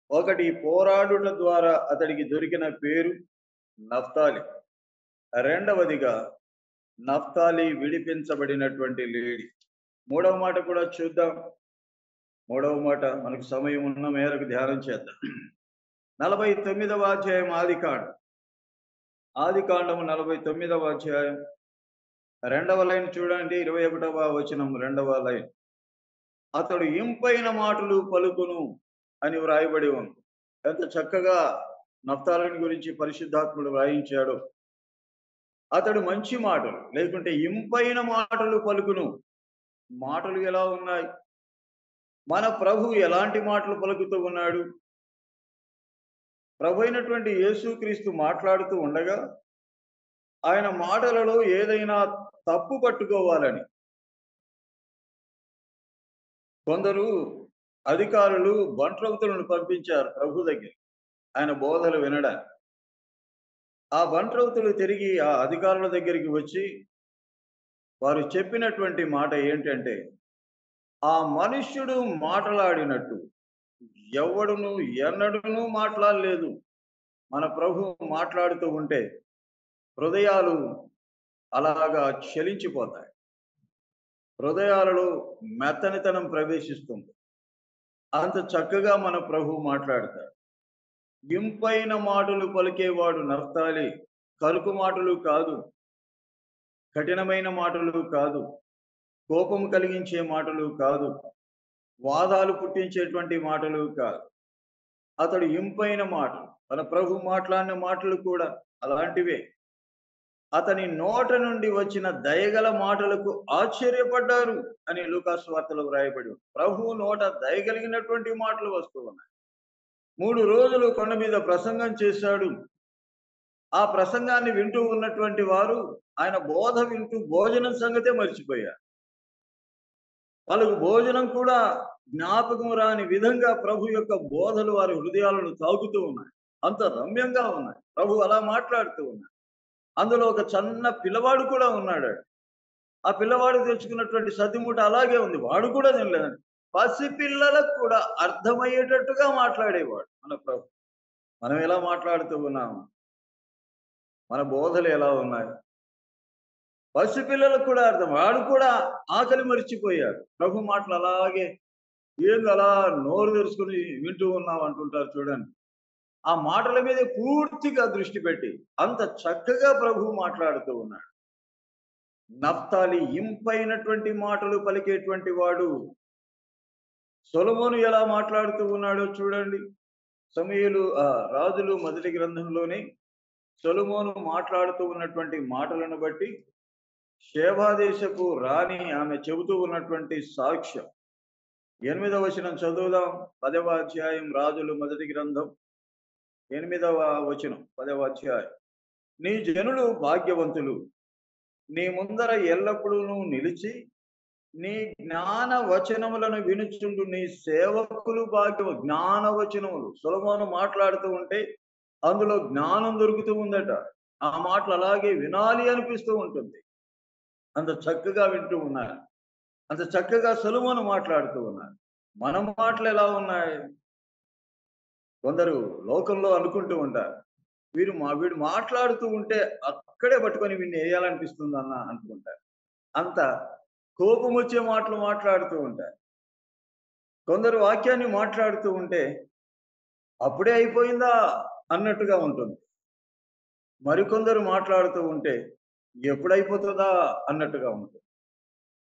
ఒకటి పోరాడుట ద్వారా అతడికి దొరికిన పేరు నఫ్తాలి. రెండవదిగా నఫ్తాలి విడిపించబడినటువంటి లేడీ. మూడవ మాట కూడా చూద్దాం. మూడవ మాట మనకు సమయం ఉన్న మేరకు ధ్యానం చేద్దాం. 49వ అధ్యాయం ఆదికాండం. ఆదికాండము 49వ అధ్యాయం 2వ లైన్ చూడండి. 21వ వచనం 2వ లైన్. అతడు ఇంపైన మాటలు పలుకును అని వ్రాయబడి ఉంది. ఎంత చక్కగా నఫ్తాలిని గురించి పరిశుద్ధాత్ముడు వ్రాయించాడు. అతడు మంచి మాటలు లేకుంటే ఇంపైన మాటలు పలుకును. మాటలు ఎలా ఉన్నాయి? మన ప్రభు ఎలాంటి మాటలు పలుకుతూ ఉన్నాడు? ప్రభు అయినటువంటి యేసుక్రీస్తు మాట్లాడుతూ ఉండగా ఆయన మాటలలో ఏదైనా తప్పు పట్టుకోవాలని కొందరు అధికారులు బంట్రౌతులను పంపించారు ప్రభు దగ్గర ఆయన బోధలు వినడానికి. ఆ బంట్రౌతులు తిరిగి ఆ అధికారుల దగ్గరికి వచ్చి వారు చెప్పినటువంటి మాట ఏంటంటే, ఆ మనుష్యుడు మాట్లాడినట్టు ఎవడును ఎన్నడూనూ మాట్లాడలేదు. మన ప్రభు మాట్లాడుతూ ఉంటే హృదయాలు అలాగా చలించిపోతాయి. హృదయాలలో మెత్తనితనం ప్రవేశిస్తుంది. అంత చక్కగా మన ప్రభు మాట్లాడతాడు. ఇంపైన మాటలు పలికేవాడు నఫ్తాలి. కలుపు మాటలు కాదు, కఠినమైన మాటలు కాదు, కోపం కలిగించే మాటలు కాదు, వాదాలు పుట్టించేటువంటి మాటలు కాదు. అతడు ఇంపైన మాటలు. మన ప్రభు మాట్లాడిన మాటలు కూడా అలాంటివే. అతని నోట నుండి వచ్చిన దయగల మాటలకు ఆశ్చర్యపడ్డారు అని లూకాసు వార్తలో వ్రాయబడి ఉంది. ప్రభువు నోట దయగలిగినటువంటి మాటలు వస్తూ ఉన్నాయి. 3 రోజులు కొండ మీద ప్రసంగం చేశాడు. ఆ ప్రసంగాన్ని వింటూ ఉన్నటువంటి వారు ఆయన బోధ వింటూ భోజనం సంగతే మర్చిపోయారు. వాళ్ళకు భోజనం కూడా జ్ఞాపకం రాని విధంగా ప్రభు యొక్క బోధలు వారి హృదయాలను తాకుతూ ఉన్నాయి. అంత రమ్యంగా ఉన్నాయి. ప్రభు అలా మాట్లాడుతూ ఉన్నాడు. అందులో ఒక చిన్న పిల్లవాడు కూడా ఉన్నాడు. ఆ పిల్లవాడు తెచ్చుకున్నటువంటి సద్దిమూట అలాగే ఉంది. వాడు కూడా తినలేదండి. పసిపిల్లలకు కూడా అర్థమయ్యేటట్టుగా మాట్లాడేవాడు మన ప్రభు. మనం ఎలా మాట్లాడుతూ ఉన్నాము? మన బోధలు ఎలా ఉన్నాయి? పసిపిల్లలకు కూడా అర్థం. వాడు కూడా ఆకలి మరిచిపోయాడు. ప్రభు మాటలు అలాగే ఏంది అలా నోరు తెరుచుకొని వింటూ ఉన్నాం అంటుంటారు చూడండి. ఆ మాటల మీద పూర్తిగా దృష్టి పెట్టి అంత చక్కగా ప్రభువు మాట్లాడుతూ ఉన్నాడు. నఫ్తాలి ఇంపైనటువంటి మాటలు పలికేటువంటి వాడు. సొలొమోను ఎలా మాట్లాడుతూ ఉన్నాడో చూడండి. రాజులు మొదటి గ్రంథంలోనే సొలొమోను మాట్లాడుతూ ఉన్నటువంటి మాటలను బట్టి షేబా దేశపు రాణి ఆమె చెబుతూ ఉన్నటువంటి సాక్ష్యం. 8వ వచనం చదువుదాం. 10వ అధ్యాయం రాజులు మొదటి గ్రంథం 8వ వచనం 10వ అధ్యాయం. నీ జనులు భాగ్యవంతులు, నీ ముందర ఎల్లప్పుడూ నిలిచి నీ జ్ఞాన వచనములను వినుచుండు నీ సేవకులు భాగ్యము. జ్ఞాన వచనములు సొలొమోను మాట్లాడుతూ ఉంటే అందులో జ్ఞానం దొరుకుతూ ఉందట. ఆ మాటలు అలాగే వినాలి అనిపిస్తూ ఉంటుంది. అంత చక్కగా వింటూ ఉన్నారు. అంత చక్కగా సొలొమోను మాట్లాడుతూ ఉన్నారు. మన మాటలు ఎలా ఉన్నాయి? కొందరు లోకంలో అనుకుంటూ ఉంటారు. వీడు మాట్లాడుతూ ఉంటే అక్కడే పట్టుకొని వీడిని వేయాలనిపిస్తుందన్న అనుకుంటారు. అంత కోపం వచ్చే మాటలు మాట్లాడుతూ ఉంటారు. కొందరు వాక్యాన్ని మాట్లాడుతూ ఉంటే అప్పుడే అయిపోయిందా అన్నట్టుగా ఉంటుంది. మరికొందరు మాట్లాడుతూ ఉంటే ఎప్పుడైపోతుందా అన్నట్టుగా ఉంటుంది.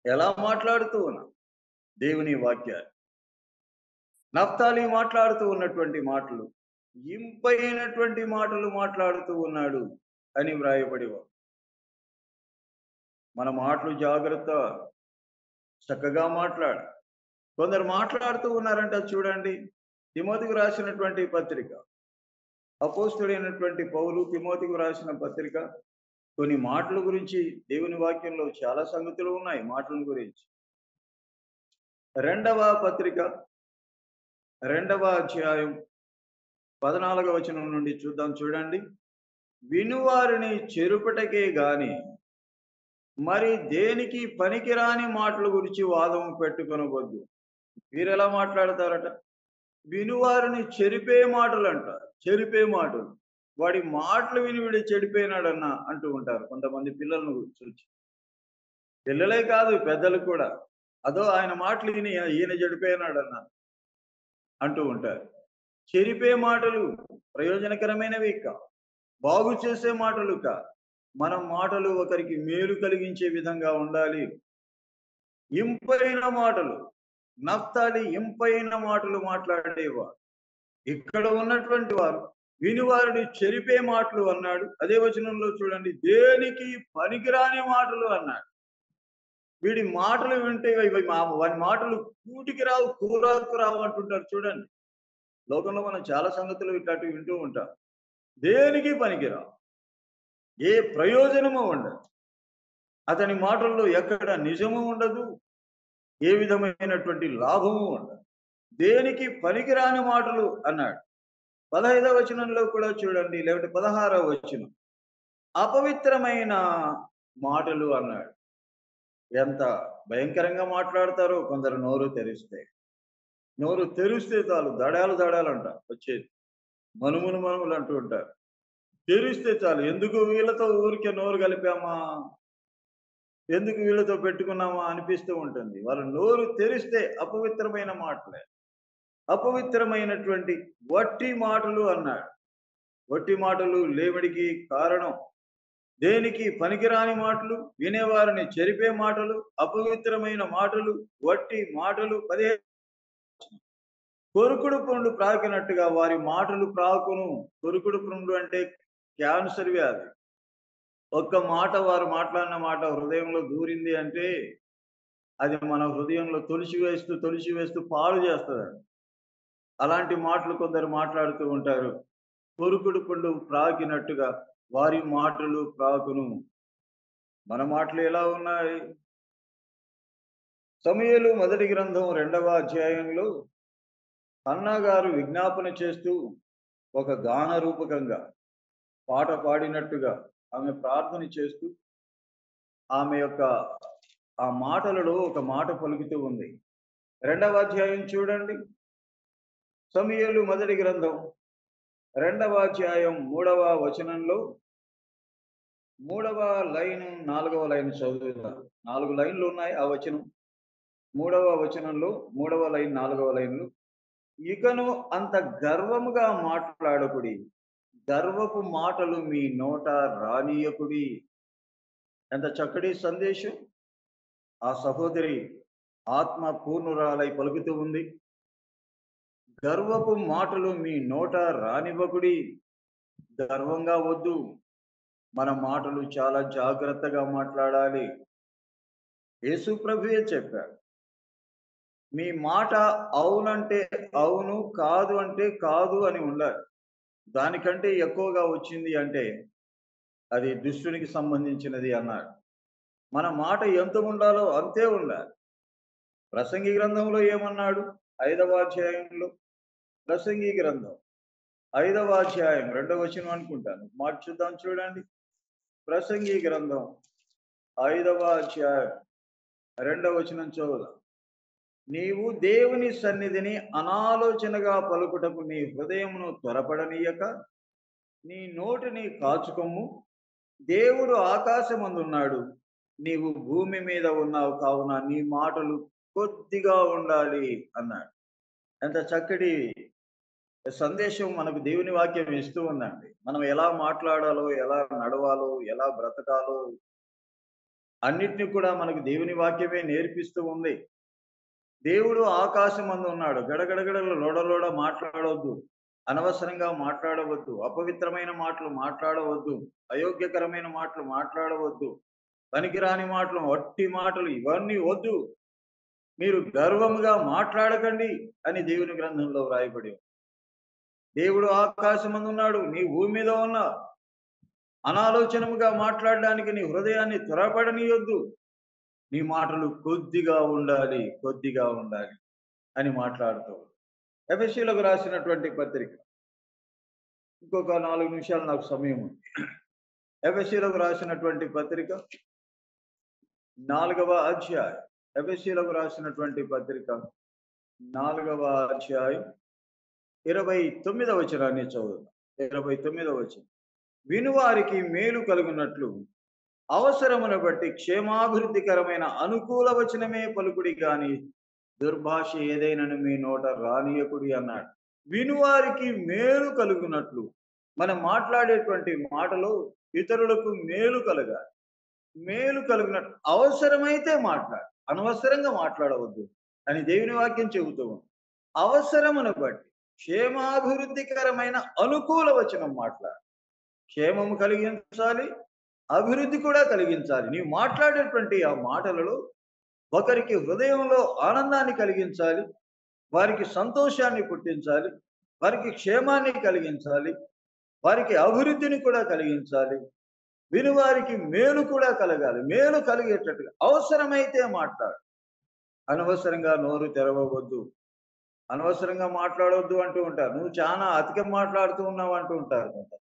ఎలా మాట్లాడుతూ ఉన్నా దేవుని వాక్యాలు. నఫ్తాలి మాట్లాడుతూ ఉన్నటువంటి మాటలు ఇంపైనటువంటి మాటలు మాట్లాడుతూ ఉన్నాడు అని వ్రాయబడేవారు. మన మాటలు జాగ్రత్త, చక్కగా మాట్లాడు. కొందరు మాట్లాడుతూ ఉన్నారంట చూడండి. తిమోతికి రాసినటువంటి పత్రిక, అపోస్తలుడైనటువంటి పౌలు తిమోతికి రాసిన పత్రిక, కొన్ని మాటల గురించి దేవుని వాక్యంలో చాలా సంగతులు ఉన్నాయి మాటల గురించి. 2వ పత్రిక 2వ అధ్యాయం 14వ వచనం నుండి చూద్దాం చూడండి. వినువారిని చెరుపటకే గాని మరి దేనికి పనికిరాని మాటల గురించి వాదం పెట్టుకొనవద్దు. వీరెలా మాట్లాడతారట? వినువారిని చెరిపే మాటలంట. చెరిపే మాటలు. వాడి మాటలు విని వీడు చెడిపోయినాడన్న అంటూ ఉంటారు కొంతమంది పిల్లలను చూచి. పిల్లలే కాదు పెద్దలు కూడా. అదో ఆయన మాటలు విని ఈయన చెడిపోయినాడన్న అంటూ ఉంటారు. చెరిపే మాటలు ప్రయోజనకరమైనవి కావు. బాగు చేసే మాటలు కాదు. మన మాటలు ఒకరికి మేలు కలిగించే విధంగా ఉండాలి. ఇంపైన మాటలు. నఫ్తాలి ఇంపైన మాటలు మాట్లాడేవారు. ఇక్కడ ఉన్నటువంటి వారు వినివారిని చెరిపే మాటలు అన్నాడు. అదే వచనంలో చూడండి, దేనికి పనికిరాని మాటలు అన్నాడు. వీడి మాటలు వింటే వాని మాటలు కూటికి రావు, కూరకు రావు అంటుంటారు చూడండి. లోకంలో మనం చాలా సంగతులు ఇట్లాంటివి వింటూ ఉంటాం. దేనికి పనికిరావు, ఏ ప్రయోజనము ఉండదు. అతని మాటల్లో ఎక్కడ నిజము ఉండదు, ఏ విధమైనటువంటి లాభము ఉండదు. దేనికి పనికిరాని మాటలు అన్నాడు. 15వ వచనంలో కూడా చూడండి, లేకపోతే 16వ వచనం, అపవిత్రమైన మాటలు అన్నాడు. ఎంత భయంకరంగా మాట్లాడతారో కొందరు నోరు తెరిస్తే. నోరు తెరిస్తే చాలు దడాలు దడాలంట వచ్చేది. మనుములు అంటూ ఉంటారు. తెరిస్తే చాలు, ఎందుకు వీళ్ళతో ఊరికే నోరు కలిపామా, ఎందుకు వీళ్ళతో పెట్టుకున్నామా అనిపిస్తూ ఉంటుంది. వాళ్ళు నోరు తెరిస్తే అపవిత్రమైన మాటలే. అపవిత్రమైనటువంటి వట్టి మాటలు అన్నాడు. వట్టి మాటలు లేమిడికి కారణం. దేనికి పనికిరాని మాటలు, వినేవారిని చెరిపే మాటలు, అపవిత్రమైన మాటలు, వట్టి మాటలు. 15 కొరుకుడు పుండు ప్రాకినట్టుగా వారి మాటలు ప్రాకును. కొరుకుడు పుండు అంటే క్యాన్సర్ వ్యాధి. ఒక్క మాట వారు మాట్లాడిన మాట హృదయంలో దూరింది అంటే, అది మన హృదయంలో తొలిచివేస్తూ పాడు చేస్తదండి. అలాంటి మాటలు కొందరు మాట్లాడుతూ ఉంటారు. కొరుకుడు పండు ప్రాకినట్టుగా వారి మాటలు ప్రాకును. మన మాటలు ఎలా ఉన్నాయి? సమూయేలు మొదటి గ్రంథం 2వ అధ్యాయంలో హన్నా గారు విజ్ఞాపన చేస్తూ ఒక గాన రూపకంగా పాట పాడినట్టుగా ఆమె ప్రార్థన చేస్తూ ఆమె యొక్క ఆ మాటలలో ఒక మాట పలుకుతూ ఉంది. 2వ అధ్యాయం చూడండి. సమూయేలు మొదటి గ్రంథం 2వ అధ్యాయం 3వ వచనంలో 3వ లైను 4వ లైన్ చదువుదాం. 4 లైన్లు ఉన్నాయి ఆ వచనం. 3వ వచనంలో 3వ లైన్ 4వ లైన్‌లో ఇకను అంత గర్వముగా మాట్లాడకుడి. గర్వపు మాటలు మీ నోట రానీయకుడి. ఎంత చక్కటి సందేశం. ఆ సహోదరి ఆత్మ పూర్ణురాలై పలుకుతూ ఉంది. గర్వపు మాటలు మీ నోట రానివ్వకుడి. గర్వంగా వద్దు. మన మాటలు చాలా జాగ్రత్తగా మాట్లాడాలి. యేసు ప్రభువే చెప్పాడు. మీ మాట అవునంటే అవును, కాదు అంటే కాదు అని ఉండాలి. దానికంటే ఎక్కువగా వచ్చింది అంటే అది దుష్టునికి సంబంధించినది అన్నాడు. మన మాట ఎంత ఉండాలో అంతే ఉండాలి. ప్రసంగి గ్రంథంలో ఏమన్నాడు? 5వ అధ్యాయంలో ప్రసంగి గ్రంథం 5వ అధ్యాయం 2వ వచనం అనుకుంటాను. మాట చూద్దాం చూడండి. ప్రసంగి గ్రంథం 5వ అధ్యాయం 2వ వచనం చదువుదాం. నీవు దేవుని సన్నిధిని అనాలోచనగా పలుకుటకు నీ హృదయమును త్వరపడనీయక నీ నోటిని కాచుకొమ్ము. దేవుడు ఆకాశమందున్నాడు. నీవు భూమి మీద ఉన్నావు కావున నీ మాటలు కొద్దిగా ఉండాలి అన్నాడు. ఎంత చక్కటి సందేశం మనకు దేవుని వాక్యం ఇస్తూ ఉందండి. మనం ఎలా మాట్లాడాలో, ఎలా నడవాలో, ఎలా బ్రతకాలో అన్నిటిని కూడా మనకు దేవుని వాక్యమే నేర్పిస్తూ ఉంది. దేవుడు ఆకాశమందు ఉన్నాడు. గడగడగడలు లోడలోడ మాట్లాడవద్దు. అనవసరంగా మాట్లాడవద్దు. అపవిత్రమైన మాటలు మాట్లాడవద్దు. అయోగ్యకరమైన మాటలు మాట్లాడవద్దు. పనికిరాని మాటలు, వట్టి మాటలు ఇవన్నీ వద్దు. మీరు గర్వముగా మాట్లాడకండి అని దేవుని గ్రంథంలో వ్రాయబడి ఉంది. దేవుడు ఆకాశమందున్నాడు. నీ భూమి మీద ఉన్నావు. అనాలోచనముగా మాట్లాడడానికి నీ హృదయాన్ని త్వరపడనీయొద్దు. నీ మాటలు కొద్దిగా ఉండాలి, కొద్దిగా ఉండాలి అని మాట్లాడుతూ ఎఫెసీయులకు రాసినటువంటి పత్రిక. ఇంకొక 4 నిమిషాలు నాకు సమయం ఉంది. ఎఫెసీయులకు రాసినటువంటి పత్రిక 4వ అధ్యాయం. ఎఫెసీయులకు రాసినటువంటి పత్రిక 4వ అధ్యాయం 29వ వచనాన్ని చదువుదాం. 29వ వచనం. వినువారికి మేలు కలుగునట్లు అవసరమును బట్టి క్షేమాభివృద్ధికరమైన అనుకూల వచనమే పలుకుడి గాని దుర్భాష ఏదైనను మీ నోట రానియకుడి అన్నాడు. వినువారికి మేలు కలుగునట్లు మనం మాట్లాడేటువంటి మాటలు ఇతరులకు మేలు కలగాలి. మేలు కలుగునట్లు అవసరమైతే మాట్లాడు. అనవసరంగా మాట్లాడవద్దు అని దేవుని వాక్యం చెబుతూ ఉంది. అవసరమును బట్టి క్షేమాభివృద్ధికరమైన అనుకూల వచనం మాట్లాడు. క్షేమము కలిగించాలి, అభివృద్ధి కూడా కలిగించాలి. నీవు మాట్లాడేటువంటి ఆ మాటలలో ఒకరికి హృదయంలో ఆనందాన్ని కలిగించాలి, వారికి సంతోషాన్ని పుట్టించాలి, వారికి క్షేమాన్ని కలిగించాలి, వారికి అభివృద్ధిని కూడా కలిగించాలి, వినువారికి మేలు కూడా కలగాలి. మేలు కలిగేటట్టుగా అవసరమైతే మాట్లాడు. అనవసరంగా నోరు తెరవవద్దు. అనవసరంగా మాట్లాడొద్దు అంటూ ఉంటారు. నువ్వు చాలా అతిగా మాట్లాడుతూ ఉన్నావు అంటూ ఉంటారు కొందరు.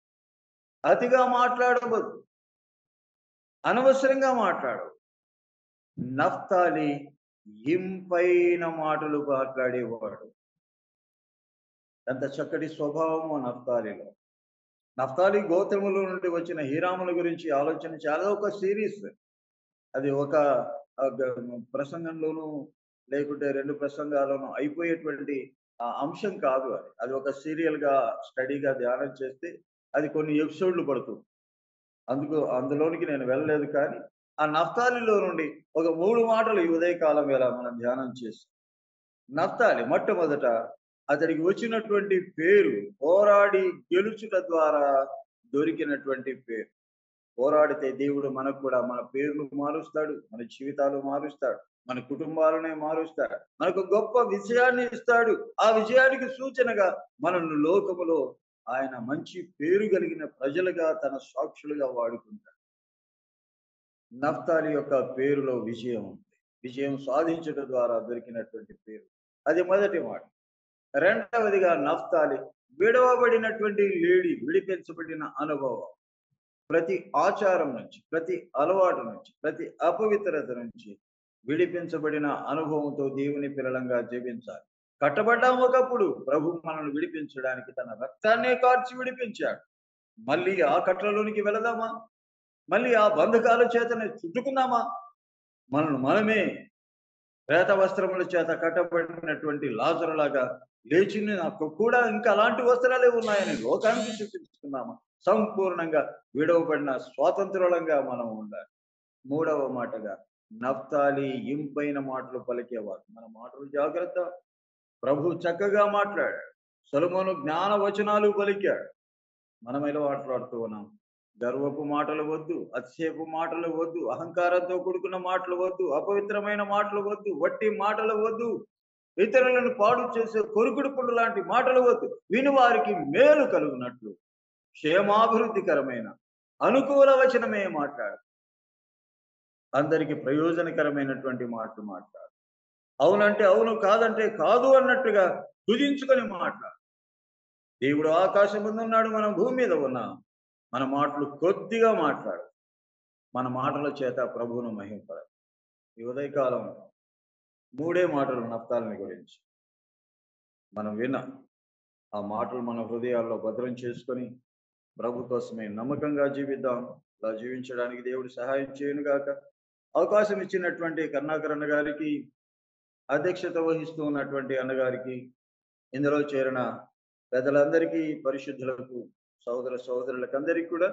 అతిగా మాట్లాడవద్దు. అనవసరంగా మాట్లాడవు. నఫ్తాలి ఇంపైన మాటలు మాట్లాడేవాడు. ఎంత చక్కటి స్వభావము నఫ్తాలిలో. నఫ్తాలి గోత్రముల నుండి వచ్చిన హీరాముల గురించి ఆలోచన చాలా ఒక సిరీస్. అది ఒక ప్రసంగంలోనూ లేకుంటే 2 ప్రసంగాల్లోనూ అయిపోయేటువంటి అంశం కాదు అది. అది ఒక సీరియల్‌గా స్టడీగా ధ్యానం చేస్తే అది కొన్ని ఎపిసోడ్‌లు పడుతుంది. అందులోనికి నేను వెళ్ళలేదు కానీ, ఆ నఫ్తాలిలో నుండి ఒక 3 మాటలు ఈ ఉదయకాలం వేళ మనం ధ్యానం చేసాం. నఫ్తాలి మొట్టమొదట అతడికి వచ్చినటువంటి పేరు పోరాడి గెలుచుట ద్వారా దొరికినటువంటి పేరు. పోరాడితే దేవుడు మనకు కూడా మన పేర్లు మారుస్తాడు, మన జీవితాలు మారుస్తాడు, మన కుటుంబాలనే మారుస్తాడు, మనకు గొప్ప విజయాన్ని ఇస్తాడు. ఆ విజయానికి సూచనగా మనల్ని లోకములో ఆయన మంచి పేరు కలిగిన ప్రజలుగా తన సాక్షులుగా వాడుకుంటాడు. నఫ్తాలి యొక్క పేరులో విజయం ఉంది. విజయం సాధించడం ద్వారా దొరికినటువంటి పేరు. అది మొదటి మాట. రెండవదిగా నఫ్తాలి విడవబడినటువంటి లేడి, విడిపించబడిన అనుభవం. ప్రతి ఆచారం నుంచి, ప్రతి అలవాటు నుంచి, ప్రతి అపవిత్రత నుంచి విడిపించబడిన అనుభవంతో దేవుని పిల్లలంగా జీవించాలి. కట్టబడ్డాం ఒకప్పుడు, ప్రభు మనల్ని విడిపించడానికి తన రక్తాన్నే కార్చి విడిపించాడు. మళ్ళీ ఆ కట్లలోనికి వెళదామా? మళ్ళీ ఆ బంధకాల చేతనే చుట్టుకుందామా? మనల్ని మనమే ప్రేత వస్త్రముల చేత కట్టబడినటువంటి లాజరులాగా లేచి నాకు కూడా ఇంకా అలాంటి వస్త్రాలే ఉన్నాయని లోకానికి చూపించుకున్నామా? సంపూర్ణంగా విడవబడిన స్వాతంత్రులంగా మనం ఉండాలి. మూడవ మాటగా నఫ్తాలి ఇంపైన మాటలు పలికేవారు. మన మాటలు జాగ్రత్త. ప్రభు చక్కగా మాట్లాడాడు. సొలొమోను జ్ఞాన వచనాలు పలికాడు. మనం ఎలా మాట్లాడుతూ ఉన్నాం? గర్వపు మాటలు వద్దు, అతిశయపు మాటలు వద్దు, అహంకారంతో కూడుకున్న మాటలు వద్దు, అపవిత్రమైన మాటలు వద్దు, వట్టి మాటలు వద్దు, ఇతరులను పాడు చేసే కొరుకుడు పుండు లాంటి మాటలు వద్దు. విని వారికి మేలు కలుగునట్లు క్షేమాభివృద్ధికరమైన అనుకూల వచనమే మాట్లాడు. అందరికి ప్రయోజనకరమైనటువంటి మాటలు మాట్లాడు. అవునంటే అవును, కాదంటే కాదు అన్నట్టుగా కుదించుకొని మాట్లాడు. దేవుడు ఆకాశం ముందు ఉన్నాడు, మనం భూమి మీద ఉన్నాం. మన మాటలు కొద్దిగా మాట్లాడు. మన మాటల చేత ప్రభువును మహింపడు. ఈ ఉదయకాలం మూడే మాటలు నఫ్తాలిని గురించి మనం విన్నాం. ఆ మాటలు మన హృదయాల్లో భద్రం చేసుకొని ప్రభు కోసమే నమ్మకంగా జీవిద్దాం. అలా జీవించడానికి దేవుడు సహాయం చేయను గాక. అవకాశం ఇచ్చినటువంటి కరుణాకర్ అన్న గారికి, అధ్యక్షత వహిస్తూ ఉన్నటువంటి అన్నగారికి, ఇందులో చేరిన పెద్దలందరికీ, పరిశుద్ధులకు, సోదరులకందరికీ కూడా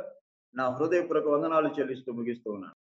నా హృదయపూర్వక వందనాలు చెల్లిస్తూ ముగిస్తూ ఉన్నాను.